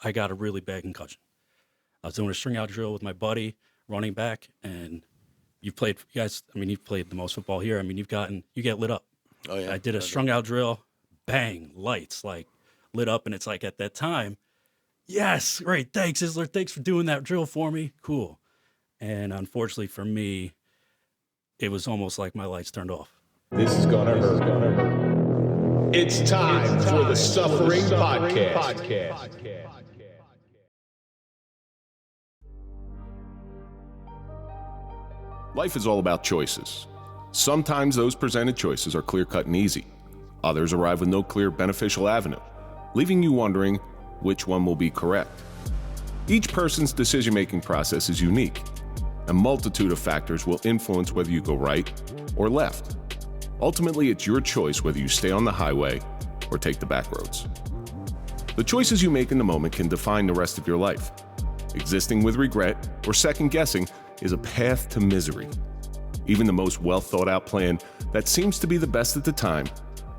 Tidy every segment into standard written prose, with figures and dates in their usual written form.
I got a really bad concussion. I was doing a string out drill with my buddy, running back, and you've played, you guys, I mean, you've played the most football here. I mean, you get lit up. Oh, yeah. I did a strung out drill, bang, lights, like lit up. And it's like at that time, yes, great, thanks, Isler. Thanks for doing that drill for me. Cool. And unfortunately for me, it was almost like my lights turned off. This is gonna hurt. It's time for the Suffering Podcast. Life is all about choices. Sometimes those presented choices are clear-cut and easy. Others arrive with no clear beneficial avenue, leaving you wondering which one will be correct. Each person's decision-making process is unique. A multitude of factors will influence whether you go right or left. Ultimately, it's your choice whether you stay on the highway or take the back roads. The choices you make in the moment can define the rest of your life. Existing with regret or second-guessing is a path to misery. Even the most well-thought-out plan that seems to be the best at the time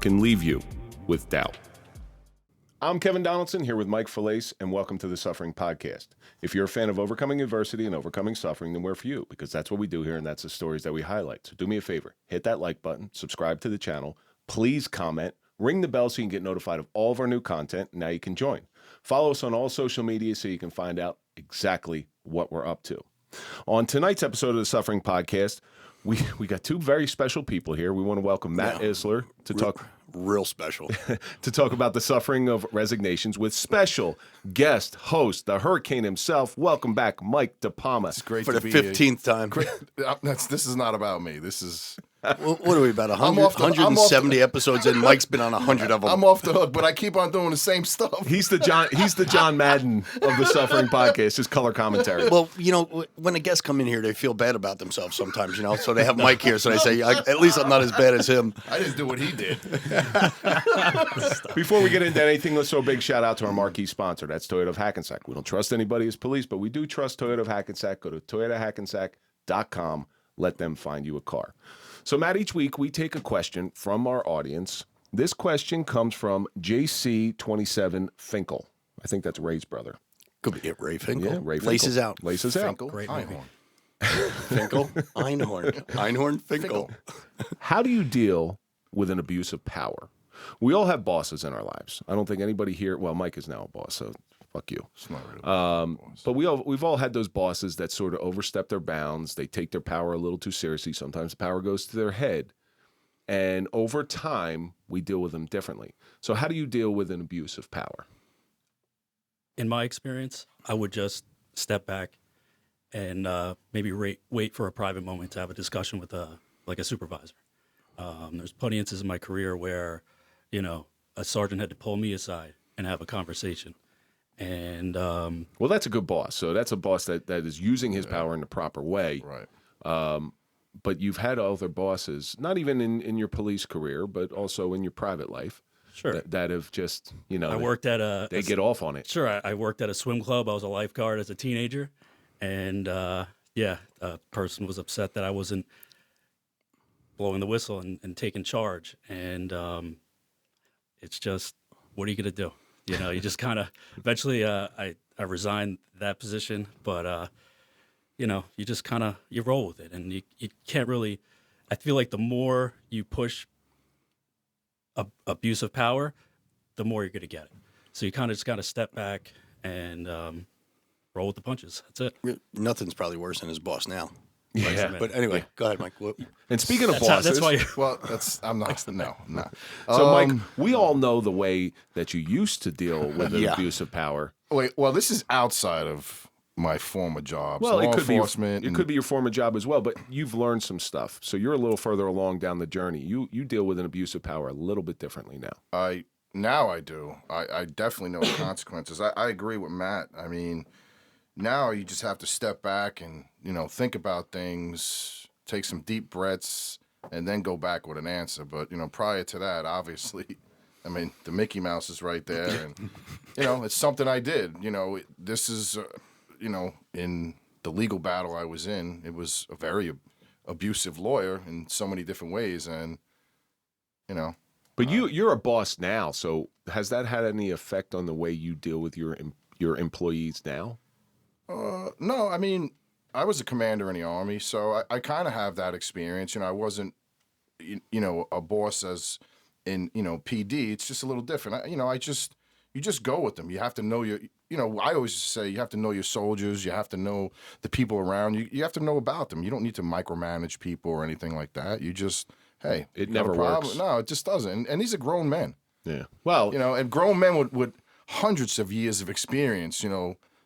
can leave you with doubt. I'm Kevin Donaldson here with Mike Falaise, and welcome to the Suffering Podcast. If you're a fan of overcoming adversity and overcoming suffering, then we're for you, because that's what we do here, and that's the stories that we highlight. So do me a favor, hit that like button, subscribe to the channel, please comment, ring the bell so you can get notified of all of our new content. Now you can join. Follow us on all social media so you can find out exactly what we're up to. On tonight's episode of the Suffering Podcast, we got two very special people here. We want to welcome Matt Isler to talk real special to talk about the suffering of resignations with special guest host, the Hurricane himself. Welcome back, Mike DePalma. It's great for to the be 15th time. This is not about me. This is What are we, about 170 episodes in? Mike's been on 100 of them. I'm off the hook, but I keep on doing the same stuff. He's the John Madden of the Suffering Podcast. His color commentary. Well, you know, when the guests come in here, they feel bad about themselves sometimes, you know. So they have Mike here, so they say, at least I'm not as bad as him. I didn't do what he did. Before we get into anything, let's throw a big shout out to our marquee sponsor. That's Toyota of Hackensack. We don't trust anybody as police, but we do trust Toyota of Hackensack. Go to toyotahackensack.com. Let them find you a car. So, Matt, each week we take a question from our audience. This question comes from JC27 Finkel. I think that's Ray's brother. Could be it, Ray Finkel. Yeah, Ray Finkel. Laces out. Laces out. Finkel, Great Einhorn. Finkel, Einhorn. Einhorn, Finkel. How do you deal with an abuse of power? We all have bosses in our lives. I don't think anybody here, well, Mike is now a boss, so fuck you. It's not really But we've all had those bosses that sort of overstep their bounds. They take their power a little too seriously. Sometimes the power goes to their head. And over time, we deal with them differently. So how do you deal with an abuse of power? In my experience, I would just step back and maybe wait for a private moment to have a discussion with a supervisor. There's plenty of instances in my career where, you know, a sergeant had to pull me aside and have a conversation. And well, that's a good boss. So that's a boss that is using his power in the proper way. right. But you've had other bosses, not even in your police career, but also in your private life, sure, that have just, you know, I worked at they get off on it. Sure, I worked at a swim club. I was a lifeguard as a teenager, and a person was upset that I wasn't blowing the whistle and taking charge. And it's just, what are you gonna do? You know, you just kind of eventually I resigned that position, but you know, you just kind of you roll with it, and you can't really. I feel like the more you push abuse of power, the more you're gonna get it. So you kind of just got to step back and roll with the punches. That's it. Nothing's probably worse than his boss now. Yeah. But anyway, go ahead, Mike. And speaking of That's bosses, that's why. Well, I'm not. No. so Mike, we all know the way that you used to deal with an abuse of power. Wait. Well, this is outside of my former job. Well, law it could enforcement. it could be your former job as well, but you've learned some stuff. So you're a little further along down the journey. You deal with an abuse of power a little bit differently now. I do. I definitely know the consequences. I agree with Matt. I mean, now you just have to step back and, you know, think about things, take some deep breaths, and then go back with an answer. But, you know, prior to that, obviously, I mean, the Mickey Mouse is right there. And, you know, it's something I did. You know, this is, you know, in the legal battle I was in, it was a very abusive lawyer in so many different ways. And, you know. But you're a boss now, so has that had any effect on the way you deal with your your employees now? No, I mean, I was a commander in the Army, so I kind of have that experience. I wasn't, a boss as in, PD. It's just a little different. You just go with them. You have to know I always say you have to know your soldiers. You have to know the people around you. You have to know about them. You don't need to micromanage people or anything like that. You just, hey, It you got a never problem? works. No, it just doesn't. And these are grown men, Yeah. Well, and grown men with hundreds of years of experience,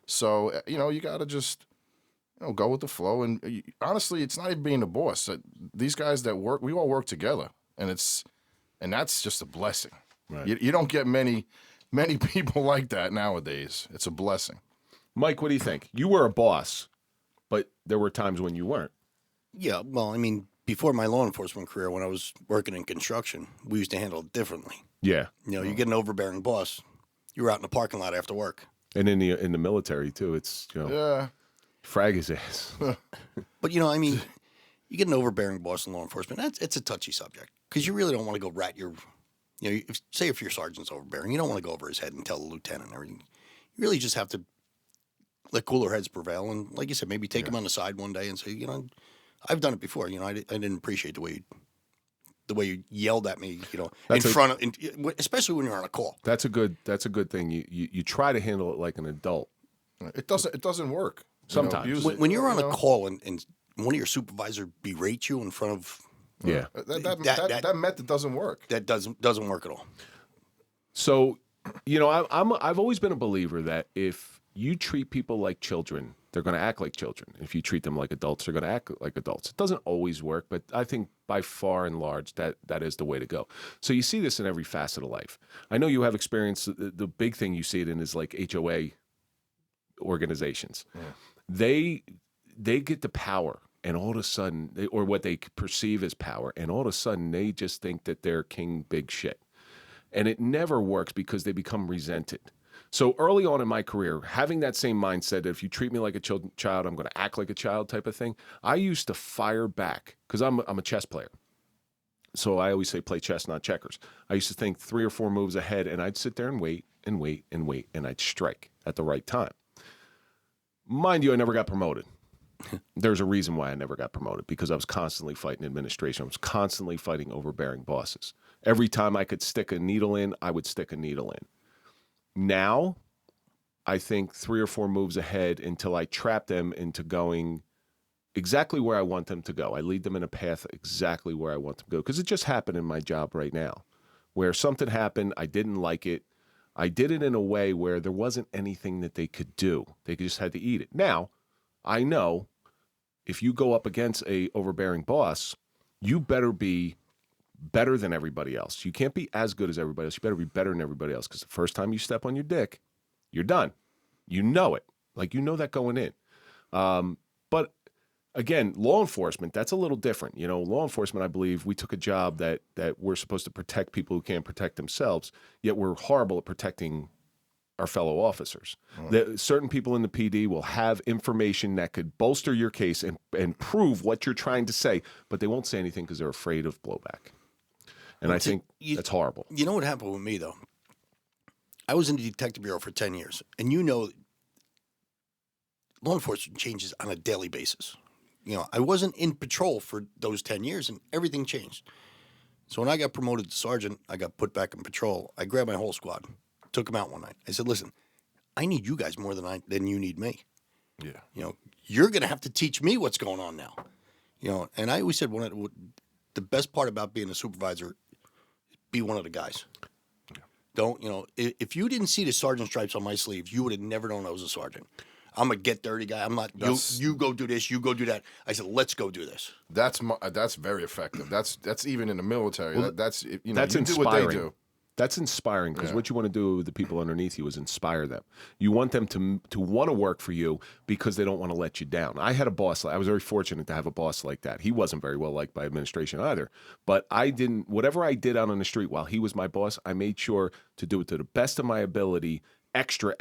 So, you got to just, go with the flow. And honestly, it's not even being the boss. These guys that work, we all work together. And that's just a blessing. Right. You don't get many people like that nowadays. It's a blessing. Mike, what do you think? You were a boss, but there were times when you weren't. Yeah, well, I mean, before my law enforcement career, when I was working in construction, we used to handle it differently. Yeah. You get an overbearing boss, you're out in the parking lot after work. And in the military too, it's Yeah. frag his ass. But I mean, you get an overbearing boss in law enforcement. It's a touchy subject because you really don't want to go rat your, if your sergeant's overbearing, you don't want to go over his head and tell the lieutenant and everything. You really just have to let cooler heads prevail, and like you said, maybe take him on the side one day and say, I've done it before. I didn't appreciate the way you yelled at me, especially when you're on a call. That's a good thing. You try to handle it like an adult. It doesn't work. Sometimes. Abuse it, When you're on a call and one of your supervisors berates you in front of that method doesn't work. that doesn't work at all. So, I've always been a believer that if you treat people like children, they're going to act like children. If you treat them like adults, they're going to act like adults. It doesn't always work, but I think by far and large that is the way to go. So you see this in every facet of life. I know you have experience. The big thing you see it in is like HOA organizations. Yeah. They get the power, and all of a sudden, or what they perceive as power, and all of a sudden they just think that they're king big shit. And it never works because they become resented. So early on in my career, having that same mindset that if you treat me like a child, I'm going to act like a child type of thing, I used to fire back because I'm a chess player. So I always say play chess, not checkers. I used to think 3 or 4 moves ahead, and I'd sit there and wait, and I'd strike at the right time. Mind you, I never got promoted. There's a reason why I never got promoted, because I was constantly fighting administration. I was constantly fighting overbearing bosses. Every time I could stick a needle in, I would stick a needle in. Now, I think 3 or 4 moves ahead until I trap them into going exactly where I want them to go. I lead them in a path exactly where I want them to go. Because it just happened in my job right now, where something happened, I didn't like it. I did it in a way where there wasn't anything that they could do. They just had to eat it. Now, I know if you go up against a overbearing boss, you better be better than everybody else. You can't be as good as everybody else. You better be better than everybody else, because the first time you step on your dick, you're done. You know it. Like, you know that going in. But again, law enforcement, that's a little different. Law enforcement, I believe, we took a job that we're supposed to protect people who can't protect themselves, yet we're horrible at protecting our fellow officers. Certain people in the PD will have information that could bolster your case and prove what you're trying to say, but they won't say anything because they're afraid of blowback. And I think that's horrible. You know what happened with me, though? I was in the detective bureau for 10 years, and law enforcement changes on a daily basis. I wasn't in patrol for those 10 years, and everything changed. So when I got promoted to sergeant, I got put back in patrol. I grabbed my whole squad, took them out one night. I said, listen, I need you guys more than you need me. Yeah. You're going to have to teach me what's going on now. And I always said the best part about being a supervisor, be one of the guys. Yeah. Don't, if you didn't see the sergeant stripes on my sleeve, you would have never known I was a sergeant. I'm a get dirty guy. I'm not, you go do this, you go do that. I said, let's go do this. That's very effective. That's even in the military. Well, that's you inspiring. Do what they do. That's inspiring, because what you want to do with the people underneath you is inspire them. You want them to want to work for you because they don't want to let you down. I had a boss. I was very fortunate to have a boss like that. He wasn't very well liked by administration either. But whatever I did out on the street while he was my boss, I made sure to do it to the best of my ability, extra,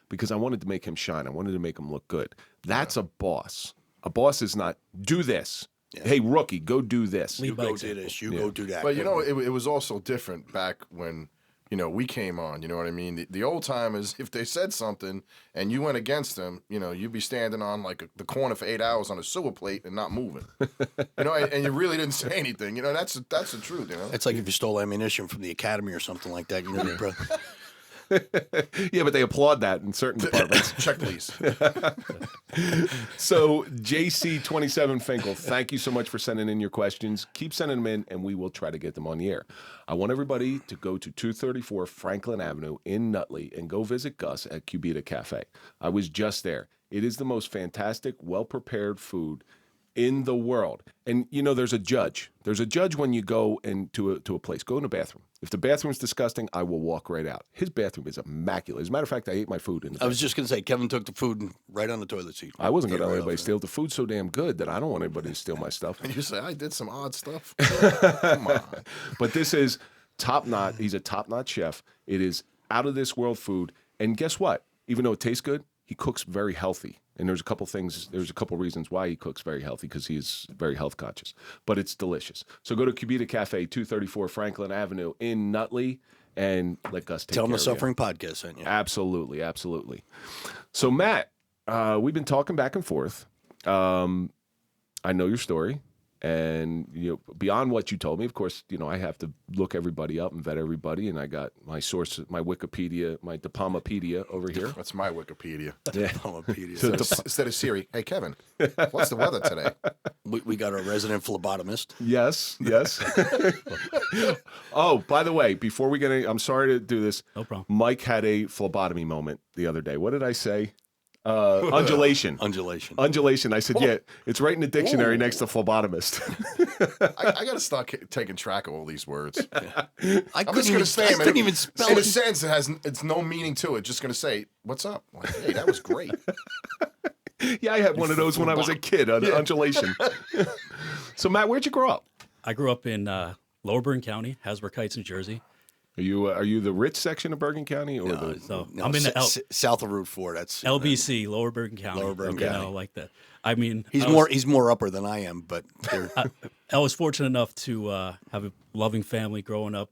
because I wanted to make him shine. I wanted to make him look good. That's a boss. A boss is not, do this. Yeah. Hey, rookie, go do this. You go do this. You go do that. But it was also different back when we came on. You know what I mean? The old timers, if they said something and you went against them, you'd be standing on like the corner for 8 hours on a sewer plate and not moving. And you really didn't say anything. That's the truth. It's like if you stole ammunition from the academy or something like that. Yeah, but they applaud that in certain departments. Check, please. So, JC27 Finkel, thank you so much for sending in your questions. Keep sending them in, and we will try to get them on the air. I want everybody to go to 234 Franklin Avenue in Nutley and go visit Gus at Cubita Cafe. I was just there. It is the most fantastic, well-prepared food in the world. And, there's a judge. There's a judge when you go into a place. Go in the bathroom. If the bathroom's disgusting, I will walk right out. His bathroom is immaculate. As a matter of fact, I ate my food in the bathroom. I was just going to say, Kevin took the food right on the toilet seat. I wasn't going to let anybody steal. The food's so damn good that I don't want anybody to steal my stuff. And you say, I did some odd stuff. Come on. But this is top-notch. He's a top-notch chef. It is out-of-this-world food. And guess what? Even though it tastes good, he cooks very healthy. And there's a couple reasons why he cooks very healthy, because he's very health conscious. But it's delicious. So go to Cubita Cafe, 234 Franklin Avenue in Nutley, and let Gus take care of you. Tell him the Suffering Podcast sent you. Absolutely, absolutely. So Matt, we've been talking back and forth. I know your story. And beyond what you told me, of course, I have to look everybody up and vet everybody, and I got my source, my Wikipedia, my Diplomapedia over here. That's my Wikipedia. Yeah. Diplomapedia. Instead of Siri, hey Kevin, what's the weather today? We got our resident phlebotomist. Yes. Oh, by the way, before we get any, I'm sorry to do this. No problem. Mike had a phlebotomy moment the other day. What did I say? Undulation. I said, yeah, it's right in the dictionary next to phlebotomist. I got to start taking track of all these words. I couldn't even spell in it. a sense, it's no meaning to it. Just going to say, what's up? Like, hey, that was great. Yeah, I had one of those when I was a kid, undulation. So, Matt, where'd you grow up? I grew up in Lower Bergen County, Hasbrook Heights, New Jersey. Are you the rich section of Bergen County, or No, I'm in the south of Route 4. That's LBC, Lower Bergen County. Lower Bergen County. Like that. I mean, he's more upper than I am, but I was fortunate enough to have a loving family growing up.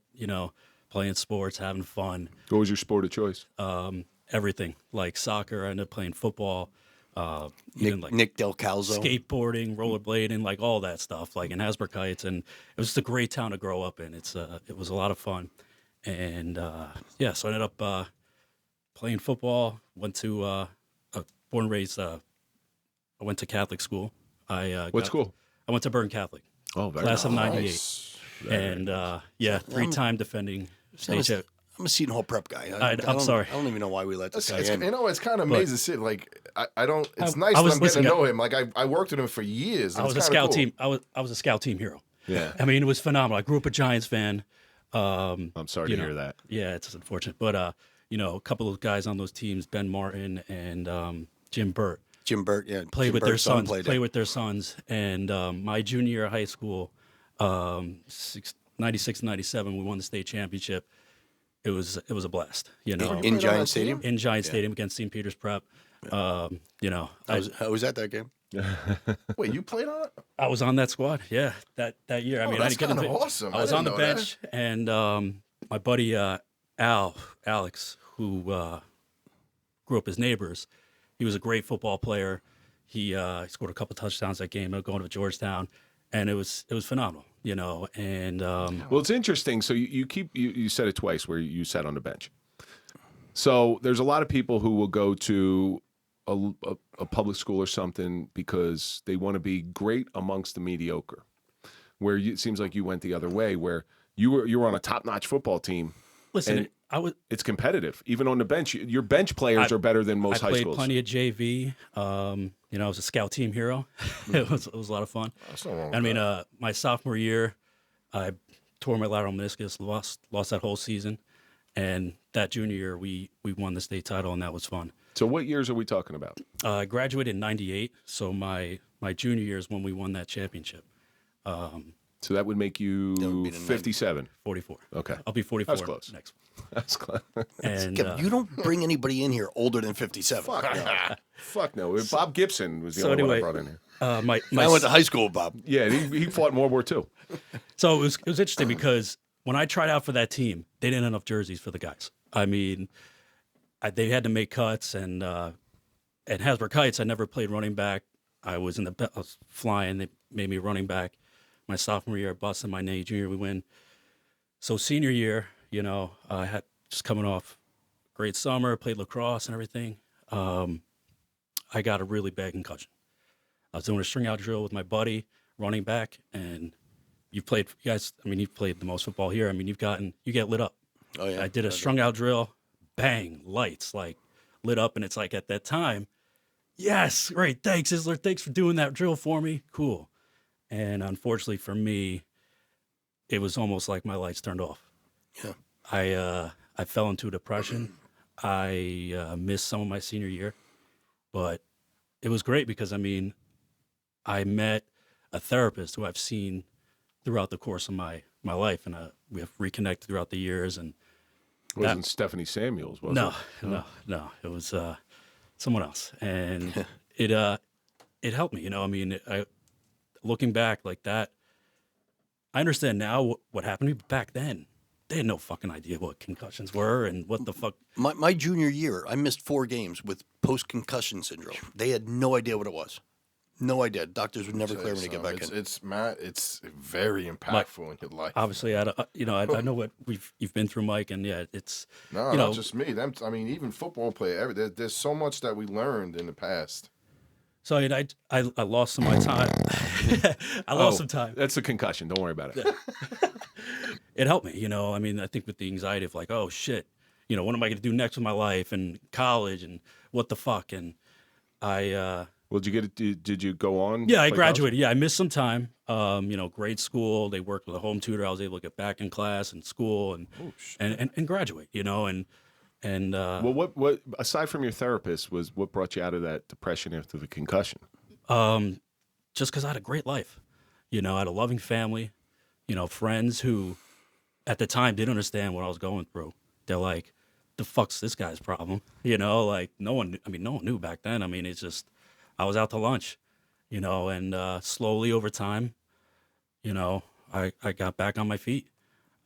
Playing sports, having fun. What was your sport of choice? Everything, like soccer. I ended up playing football. Even Nick Del Calzo. Skateboarding, rollerblading, like all that stuff, like in Hasbrook Heights, and it was just a great town to grow up in. It was a lot of fun. And so I ended up playing football. Went to born and raised. I went to Catholic school. What school? I went to Bergen Catholic. Oh, very class of '98. Nice. And 3-time defending state. I'm a Seton Hall prep guy. I'm sorry. I don't even know why we let this guy in. It's kind of amazing. Like I don't. It's nice that I'm getting to know him. Like I worked with him for years. I was a scout team. I was a scout team hero. Yeah. I mean, it was phenomenal. I grew up a Giants fan. I'm sorry to hear that. Yeah, it's unfortunate. But, a couple of guys on those teams, Ben Martin and Jim Burt. Jim Burt, yeah. Played with their sons. And my junior year of high school, 96, 97, we won the state championship. It was a blast, In Giant Stadium? In Giant Stadium against St. Peter's Prep. How was that game? Wait, you played on it? I was on that squad, yeah, that year. That's kind of awesome. I was on the bench, and my buddy Alex, who grew up as neighbors, he was a great football player. He scored a couple touchdowns that game, going to Georgetown, and it was phenomenal, And well, it's interesting. So you said it twice where you sat on the bench. So there's a lot of people who will go to a public school or something because they want to be great amongst the mediocre. Where it seems like you went the other way, where you were on a top-notch football team. Listen, it's competitive. Even on the bench, your bench players are better than most high schools. I played plenty of JV. I was a scout team hero. It was a lot of fun. My sophomore year, I tore my lateral meniscus, lost that whole season, and that junior year we won the state title, and that was fun. So what years are we talking about? I graduated in '98, so my junior year is when we won that championship. So that would make you 57. 44. Okay. I'll be 44 That's close. next. That's close. And you don't bring anybody in here older than 57. Fuck no. Bob Gibson was the only one I brought in here. I went to high school with Bob. Yeah, he fought in World War II. So it was interesting because when I tried out for that team, they didn't have enough jerseys for the guys. I mean, they had to make cuts, and at Hasbrook Heights, I never played running back. I was I was flying. They made me running back. My sophomore year, I busted my knee. Junior, we win. So senior year, you know, I had just coming off great summer, played lacrosse and everything. I got a really bad concussion. I was doing a string out drill with my buddy, running back, and you've played the most football here. I mean, you get lit up. Oh yeah. I did a strung out drill, bang, lights like lit up, and it's like at that time, yes, great, thanks, Isler, thanks for doing that drill for me, cool. And unfortunately for me, it was almost like my lights turned off. Yeah. I fell into a depression. I missed some of my senior year, but it was great because, I mean, I met a therapist who I've seen throughout the course of my life, and we have reconnected throughout the years. And It wasn't Stephanie Samuels, was no, it? no, it was someone else, and it helped me. You know, I mean, looking back like that, I understand now what happened to me, but back then, they had no fucking idea what concussions were and what the fuck. My junior year, I missed 4 games with post-concussion syndrome. They had no idea what it was. No idea. Doctors would never clear me to get back in. It's Matt. It's very impactful in your life. Obviously, I know what you've been through, Mike, and yeah, it's No, you not know, just me. Them. I mean, even football player. There's so much that we learned in the past. So I lost some of my time. I lost some time. That's a concussion. Don't worry about it. It helped me, you know. I mean, I think with the anxiety of like, oh shit, you know, what am I going to do next with my life and college and what the fuck? And I Well, did you get it? Did you go on? yeah, I play graduated. Yeah, I missed some time. You know, grade school. They worked with a home tutor. I was able to get back in class and school and graduate. You know, and Well, what aside from your therapist was what brought you out of that depression after the concussion? just because I had a great life. You know, I had a loving family. You know, friends who, at the time, didn't understand what I was going through. They're like, "The fuck's this guy's problem?" You know, like no one knew back then. I mean, it's just I was out to lunch. You know, and slowly over time, you know, I got back on my feet.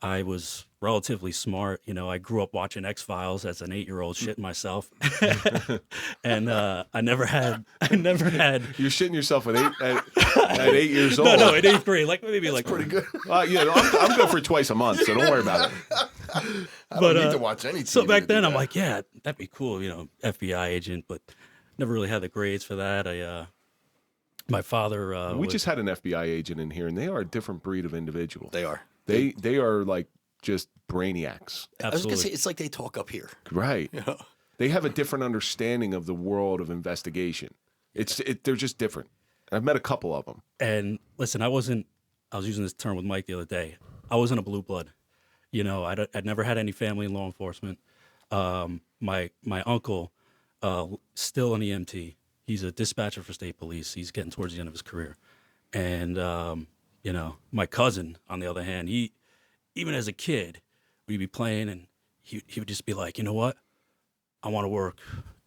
I was relatively smart. You know, I grew up watching X-Files as an 8-year-old, shitting myself, and I never had. You're shitting yourself at 8 years old. No, in 8th grade, like maybe like Pretty good. Yeah, I'm good for twice a month, so don't worry about it. I don't need to watch any TV. So back to do then, I'm that. like, yeah, that'd be cool, you know, FBI agent, but never really had the grades for that. My father. We just had an FBI agent in here, and they are a different breed of individual. They are. They are like just brainiacs. I was gonna Absolutely. say it's like they talk up here. Right. They have a different understanding of the world of investigation. They're just different. I've met a couple of them. And listen, I was using this term with Mike the other day. I wasn't a blue blood. You know, I'd never had any family in law enforcement. My uncle, still an EMT. He's a dispatcher for state police. He's getting towards the end of his career. And, you know, my cousin, on the other hand, he, even as a kid, we'd be playing and he would just be like, you know what? I want to work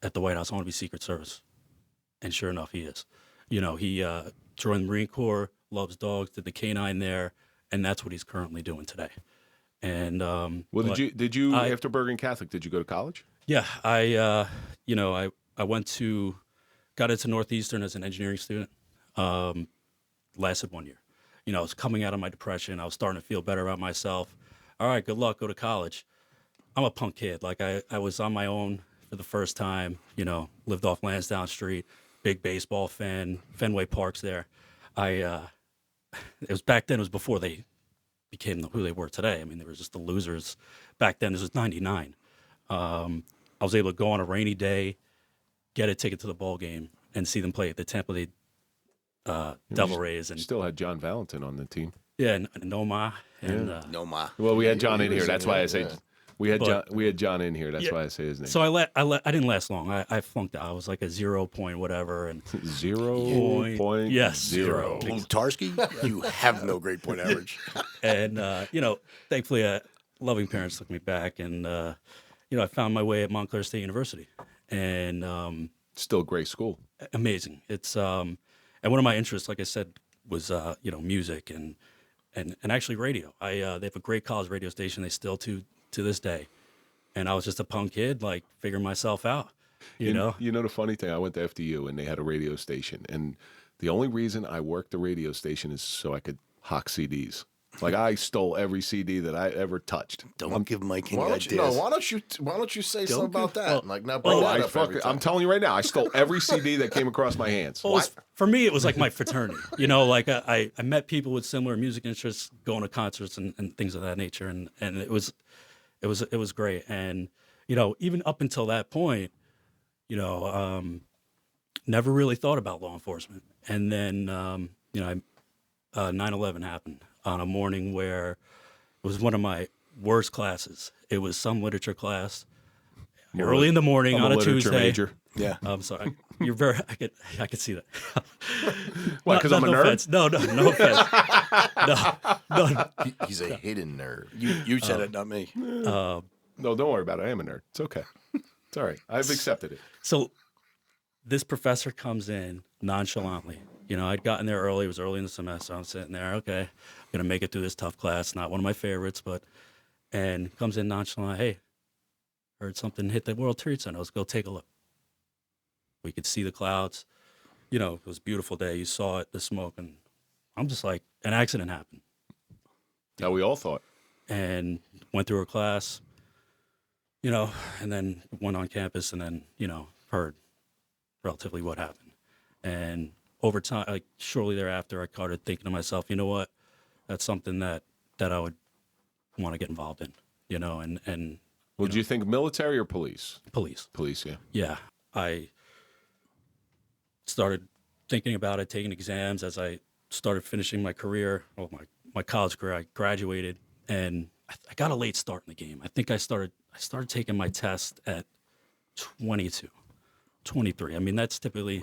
at the White House. I want to be Secret Service. And sure enough, he is. You know, he joined the Marine Corps, loves dogs, did the K-9 there, and that's what he's currently doing today. And Well, but did you after Bergen Catholic? Did you go to college? yeah, I got into Northeastern as an engineering student. Lasted 1 year. You know, I was coming out of my depression. I was starting to feel better about myself. All right, good luck. Go to college. I'm a punk kid. Like I was on my own for the first time. You know, lived off Lansdowne Street. Big baseball fan. Fenway Park's there. It was back then. It was before they became who they were today. I mean, they were just the losers. Back then, this was '99. I was able to go on a rainy day, get a ticket to the ball game, and see them play at the Tampa Bay Devil Rays. And Still had John Valentin on the team. yeah, and Noma. And No ma. Well, we had John in here. was That's in why I there, say yeah. we had But- John. We had John in here. That's Yeah. why I say his name. so I didn't last long. I flunked out. I was like a 0 point whatever. And 0.0. Yes, zero. Tarski, you have no grade point average. And you know, thankfully, loving parents took me back, and you know, I found my way at Montclair State University, and Still a great school. amazing. It's and one of my interests, like I said, was you know, music and actually radio. They have a great college radio station. They still to this day. And I was just a punk kid, like figuring myself out, you know? You know the funny thing, I went to FDU and they had a radio station, and the only reason I worked the radio station is so I could hawk CDs. Like I stole every CD that I ever touched. Don't give Mike any Why ideas. don't you say something about that? Like now, bring Oh, that up every time. I'm telling you right now, I stole every CD that came across my hands. Well, for me, it was like my fraternity. You know, like I met people with similar music interests, going to concerts and things of that nature, and it was great. And you know, even up until that point, you know, never really thought about law enforcement. And then you know, 9/11 happened on a morning where it was one of my worst classes. It was some literature class. Early in the morning I'm on a a literature Tuesday. major. Yeah. I'm sorry. You're very. I could see that. Why, 'cause I'm a nerd? Offense. No offense. No. He's a hidden nerd. You said it, not me. No, don't worry about it. I am a nerd. It's okay. It's all right. I've accepted it. So this professor comes in nonchalantly. You know, I'd gotten there early. It was early in the semester. I'm sitting there. Okay, I'm gonna make it through this tough class. Not one of my favorites, but and comes in nonchalant. Hey, heard something hit the World Trade Center. Let's go take a look. We could see the clouds. You know, it was a beautiful day. You saw it, the smoke, and I'm just like, an accident happened. How we all thought. And went through her class, you know, and then went on campus and then, you know, heard relatively what happened. And over time, like shortly thereafter, I started thinking to myself, you know what, that's something that I would want to get involved in, you know, and Well, do you think military or police? police. Police, yeah. Yeah, I started thinking about it, taking exams as I started finishing my career, well, my college career. I graduated, and I got a late start in the game. I think I started taking my test at 22, 23. I mean, that's typically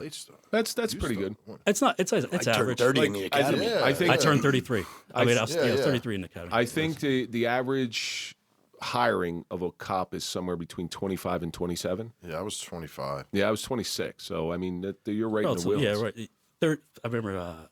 That's pretty good. it's I turned average. 30 Like, in the academy. Yeah. I think I turned 33. I mean, I was 33 in the academy. I think the average hiring of a cop is somewhere between 25 and 27. Yeah, I was 25. Yeah, I was 26. So I mean, you're right in the So, wheels. yeah, right. I remember